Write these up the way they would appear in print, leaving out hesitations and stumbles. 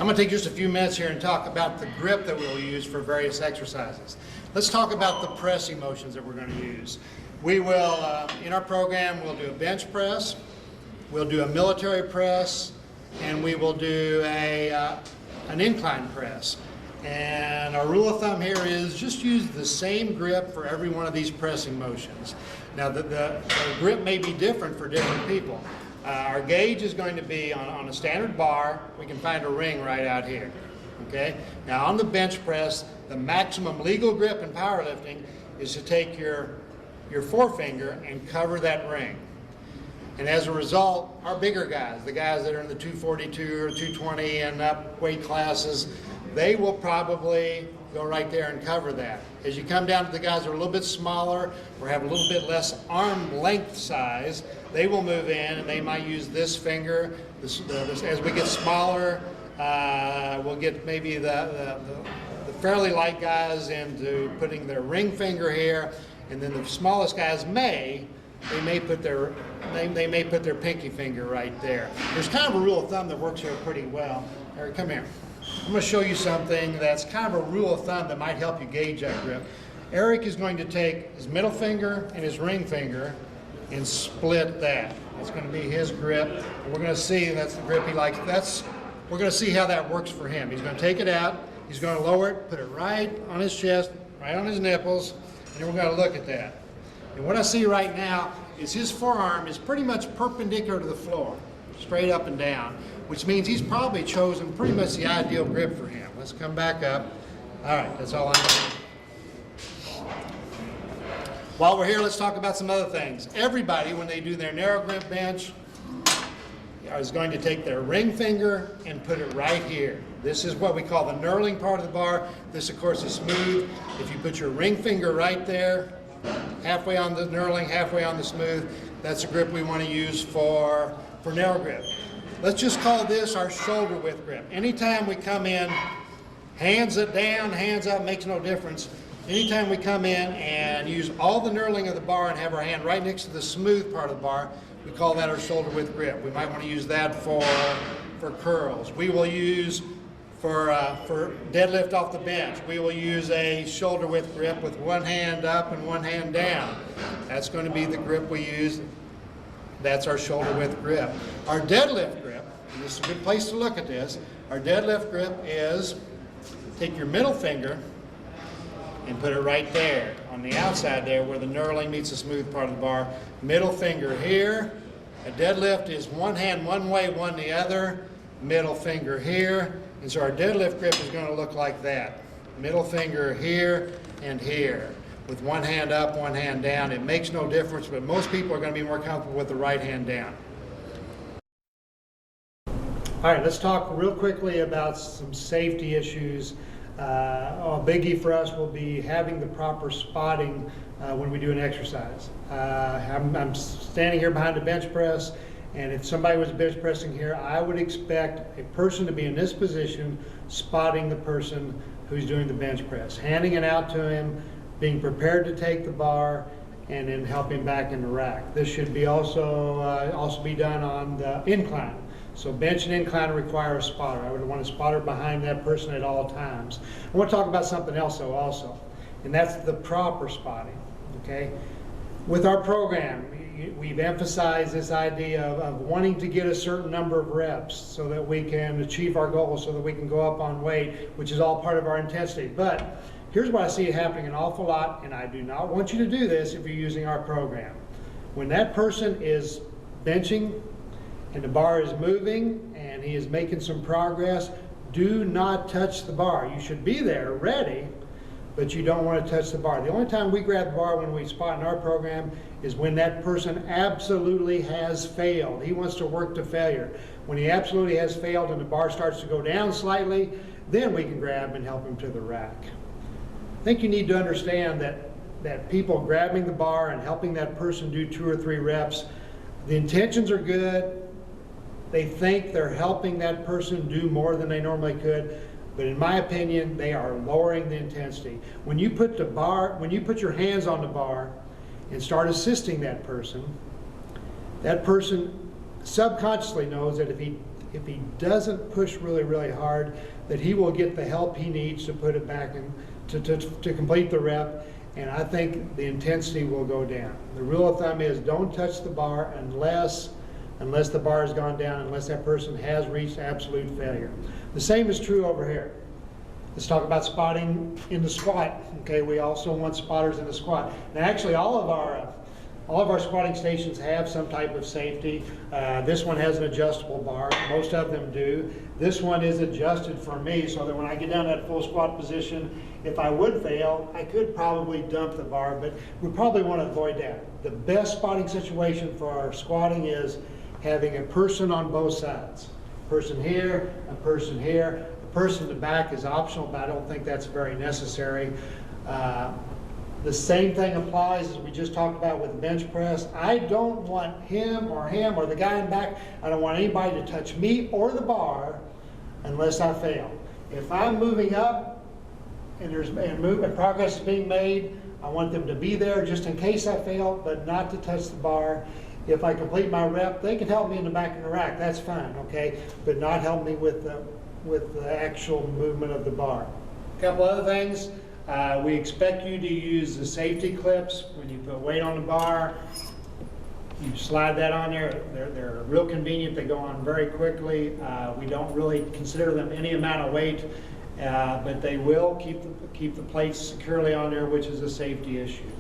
I'm going to take just a few minutes here and talk about the grip that we'll use for various exercises. Let's talk about the pressing motions that we're going to use. We will, in our program, we'll do a bench press, we'll do a military press, and we will do an incline press. And our rule of thumb here is just use the same grip for every one of these pressing motions. Now the grip may be different for different people. Our gauge is going to be on a standard bar. We can find a ring right out here. Okay? Now on the bench press, the maximum legal grip in powerlifting is to take your forefinger and cover that ring. And as a result, our bigger guys, the guys that are in the 242 or 220 and up weight classes, they will probably go right there and cover that. As you come down to the guys that are a little bit smaller or have a little bit less arm length size, they will move in and they might use this finger. As we get smaller, we'll get maybe the fairly light guys into putting their ring finger here, and then the smallest guys may put their pinky finger right there. There's kind of a rule of thumb that works here pretty well. Eric, come here. I'm going to show you something that's kind of a rule of thumb that might help you gauge that grip. Eric is going to take his middle finger and his ring finger and split that. That's going to be his grip. And we're going to see that's the grip he likes. We're going to see how that works for him. He's going to take it out. He's going to lower it, put it right on his chest, right on his nipples, and then we're going to look at that. And what I see right now is his forearm is pretty much perpendicular to the floor, straight up and down, which means he's probably chosen pretty much the ideal grip for him. Let's come back up. All right, that's all I need. While we're here, let's talk about some other things. Everybody, when they do their narrow grip bench, is going to take their ring finger and put it right here. This is what we call the knurling part of the bar. This, of course, is smooth. If you put your ring finger right there, halfway on the knurling, halfway on the smooth, that's a grip we want to use for narrow grip. Let's just call this our shoulder width grip. Anytime we come in, hands down, hands up, makes no difference. Anytime we come in and use all the knurling of the bar and have our hand right next to the smooth part of the bar, we call that our shoulder width grip. We might want to use that for curls. We will use for deadlift off the bench. We will use a shoulder width grip with one hand up and one hand down. That's going to be the grip we use. That's our shoulder width grip. Our deadlift grip, and this is a good place to look at this, our deadlift grip is take your middle finger and put it right there on the outside there where the knurling meets the smooth part of the bar. Middle finger here. A deadlift is one hand one way, one the other. Middle finger here. And so our deadlift grip is going to look like that. Middle finger here and here, with one hand up, one hand down. It makes no difference, but most people are going to be more comfortable with the right hand down. All right, let's talk real quickly about some safety issues. A biggie for us will be having the proper spotting when we do an exercise. I'm standing here behind a bench press, and if somebody was bench pressing here, I would expect a person to be in this position, spotting the person who's doing the bench press, handing it out to him, being prepared to take the bar, and then help him back in the rack. This should be also be done on the incline. So bench and incline require a spotter. I would want a spotter behind that person at all times. I want to talk about something else though also, and that's the proper spotting, okay? With our program, we've emphasized this idea of wanting to get a certain number of reps so that we can achieve our goals, so that we can go up on weight, which is all part of our intensity. But here's what I see happening an awful lot, and I do not want you to do this if you're using our program. When that person is benching and the bar is moving and he is making some progress, do not touch the bar. You should be there ready, but you don't want to touch the bar. The only time we grab the bar when we spot in our program is when that person absolutely has failed. He wants to work to failure. When he absolutely has failed and the bar starts to go down slightly, then we can grab and help him to the rack. I think you need to understand that people grabbing the bar and helping that person do 2 or 3 reps, the intentions are good. They think they're helping that person do more than they normally could, but in my opinion, they are lowering the intensity. When you put your hands on the bar and start assisting that person subconsciously knows that if he if he doesn't push really, really hard, that he will get the help he needs to put it back in, to complete the rep, and I think the intensity will go down. The rule of thumb is don't touch the bar unless the bar has gone down, unless that person has reached absolute failure. The same is true over here. Let's talk about spotting in the squat. Okay, we also want spotters in the squat. Now, actually, all of our squatting stations have some type of safety. This one has an adjustable bar. Most of them do. This one is adjusted for me so that when I get down to that full squat position, if I would fail, I could probably dump the bar, but we probably want to avoid that. The best spotting situation for our squatting is having a person on both sides. Person here, a person here. The person in the back is optional, but I don't think that's very necessary. The same thing applies as we just talked about with bench press. I don't want him or the guy in back, I don't want anybody to touch me or the bar unless I fail. If I'm moving up and progress is being made, I want them to be there just in case I fail, but not to touch the bar. If I complete my rep, they can help me in the back of the rack, that's fine, okay? But not help me with the actual movement of the bar. A couple other things. We expect you to use the safety clips when you put weight on the bar. You slide that on there. They're real convenient. They go on very quickly. We don't really consider them any amount of weight, but they will keep the plates securely on there, which is a safety issue.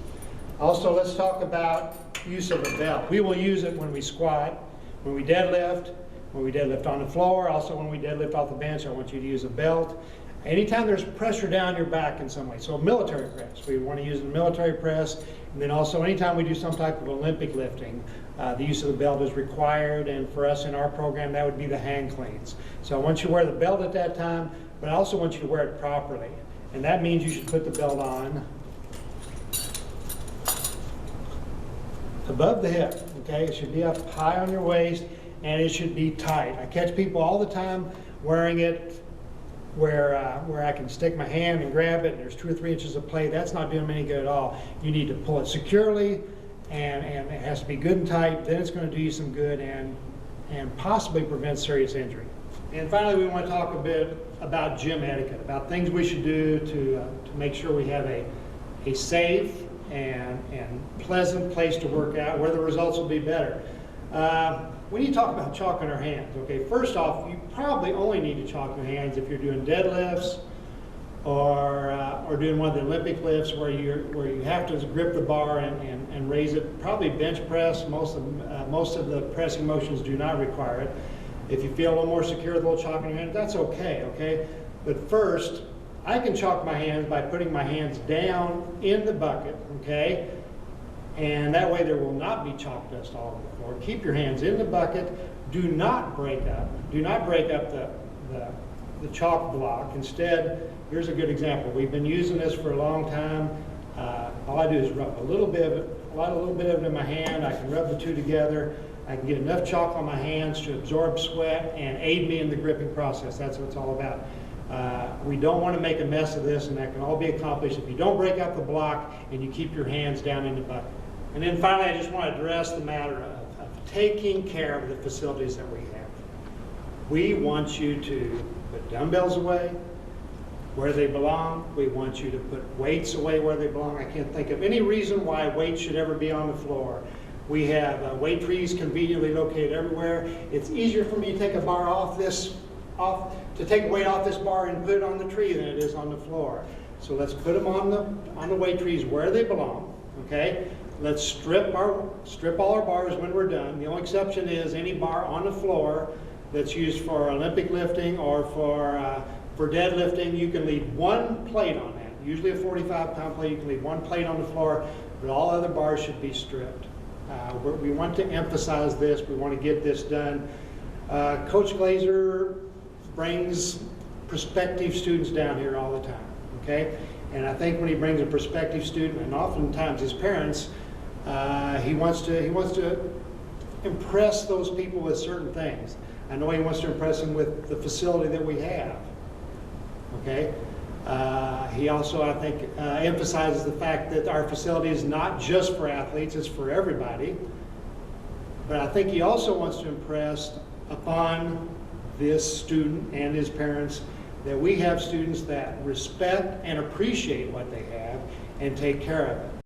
Also, let's talk about use of a belt. We will use it when we squat, when we deadlift on the floor, also when we deadlift off the bench. I want you to use a belt. Anytime there's pressure down your back in some way, so military press, we want to use the military press, and then also anytime we do some type of Olympic lifting, the use of the belt is required, and for us in our program, that would be the hang cleans. So I want you to wear the belt at that time, but I also want you to wear it properly, and that means you should put the belt on above the hip, okay? It should be up high on your waist, and it should be tight. I catch people all the time wearing it where I can stick my hand and grab it and there's 2 or 3 inches of play. That's not doing them any good at all. You need to pull it securely, and it has to be good and tight. Then it's going to do you some good and possibly prevent serious injury. And finally, we want to talk a bit about gym etiquette, about things we should do to make sure we have a safe and pleasant place to work out where the results will be better. When you talk about chalking our hands, okay, first off, you probably only need to chalk your hands if you're doing deadlifts or doing one of the Olympic lifts where you have to grip the bar and raise it. Probably bench press. Most of the pressing motions do not require it. If you feel a little more secure with a little chalking your hands, that's okay, okay? But first, I can chalk my hands by putting my hands down in the bucket, okay? And that way there will not be chalk dust all over the floor. Keep your hands in the bucket. Do not break up. Do not break up the chalk block. Instead, here's a good example. We've been using this for a long time. All I do is rub a little bit of it in my hand. I can rub the two together. I can get enough chalk on my hands to absorb sweat and aid me in the gripping process. That's what it's all about. We don't want to make a mess of this, and that can all be accomplished if you don't break up the block and you keep your hands down in the bucket. And then finally, I just want to address the matter of taking care of the facilities that we have. We want you to put dumbbells away where they belong. We want you to put weights away where they belong. I can't think of any reason why weights should ever be on the floor. We have weight trees conveniently located everywhere. It's easier for me to take a bar to take a weight off this bar and put it on the tree than it is on the floor. So let's put them on the weight trees where they belong, okay? Let's strip all our bars when we're done. The only exception is any bar on the floor that's used for Olympic lifting or for deadlifting. You can leave one plate on that. Usually a 45-pound plate, you can leave one plate on the floor, but all other bars should be stripped. We want to emphasize this. We want to get this done. Coach Glazer brings prospective students down here all the time, okay? And I think when he brings a prospective student, and oftentimes his parents, he wants to impress those people with certain things. I know he wants to impress them with the facility that we have, okay? He also, I think, emphasizes the fact that our facility is not just for athletes, it's for everybody. But I think he also wants to impress upon this student and his parents that we have students that respect and appreciate what they have and take care of it.